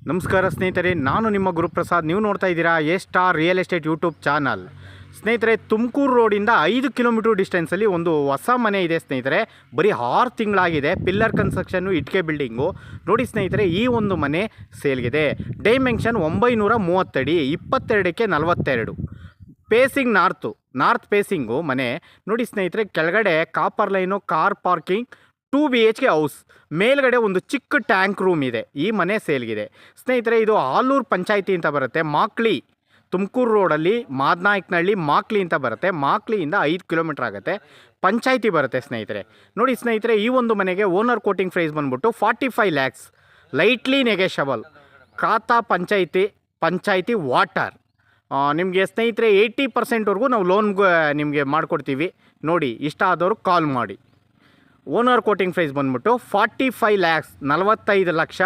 ನಮಸ್ಕಾರ ಸ್ನೇಹಿತರೆ, ನಾನು ನಿಮ್ಮ ಗುರುಪ್ರಸಾದ್. ನೀವು ನೋಡ್ತಾ ಇದ್ದೀರಾ A star real estate YouTube channel. ಸ್ನೇಹಿತರೆ, ತುಮಕೂರು ರೋಡಿಂದ 5 ಕಿಲೋಮೀಟರ್ ಡಿಸ್ಟೆನ್ಸಲ್ಲಿ ಒಂದು ಹೊಸ ಮನೆ ಇದೆ ಸ್ನೇಹಿತರೆ. ಬರೀ 6 ತಿಂಗಳಾಗಿದೆ. ಪಿಲ್ಲರ್ ಕನ್ಸ್ಟ್ರಕ್ಷನ್ನು, ಇಟ್ಟಿಗೆ ಬಿಲ್ಡಿಂಗು. ನೋಡಿ ಸ್ನೇಹಿತರೆ, ಈ ಒಂದು ಮನೆ ಸೇಲ್ಗಿದೆ. ಡೈಮೆನ್ಷನ್ 930 ಅಡಿ, 22ಕ್ಕೆ 42. ಪೇಸಿಂಗ್ ನಾರ್ತ್ ಪೇಸಿಂಗು ಮನೆ. ನೋಡಿ ಸ್ನೇಹಿತರೆ, ಕೆಳಗಡೆ copper line, car parking, 2 BHK house. ಮೇಲ್ಗಡೆ ಒಂದು ಚಿಕ್ಕ ಟ್ಯಾಂಕ್ ರೂಮ್ ಇದೆ. ಈ ಮನೆ ಸೇಲ್ಗಿದೆ ಸ್ನೇಹಿತರೆ. ಇದು ಆಲೂರು ಪಂಚಾಯಿತಿ ಅಂತ ಬರುತ್ತೆ, ಮಾಕ್ಲಿ. ತುಮಕೂರು ರೋಡಲ್ಲಿ ಮಾದನಾಯಕನಹಳ್ಳಿ ಮಾಕ್ಲಿ ಅಂತ ಬರುತ್ತೆ. ಮಾಕ್ಲಿಯಿಂದ 5 ಕಿಲೋಮೀಟ್ರ್ ಆಗುತ್ತೆ. ಪಂಚಾಯಿತಿ ಬರುತ್ತೆ ಸ್ನೇಹಿತರೆ. ನೋಡಿ ಸ್ನೇಹಿತರೆ, ಈ ಒಂದು ಮನೆಗೆ ಓನರ್ ಕೋಟಿಂಗ್ ಪ್ರೈಸ್ ಬಂದ್ಬಿಟ್ಟು 45 lakhs, ಲೈಟ್ಲಿ ನೆಗೆಷಬಲ್. ಖಾತಾ ಪಂಚಾಯಿತಿ ವಾಟರ್. ನಿಮಗೆ ಸ್ನೇಹಿತರೆ 80%ವರೆಗೂ ನಾವು ಲೋನ್ ನಿಮಗೆ ಮಾಡಿಕೊಡ್ತೀವಿ. ನೋಡಿ, ಇಷ್ಟ ಆದವರು ಕಾಲ್ ಮಾಡಿ. ಓನರ್ ಕೋಟಿಂಗ್ ಪ್ರೈಸ್ ಬಂದ್ಬಿಟ್ಟು 45 lakhs, 45 ಲಕ್ಷ.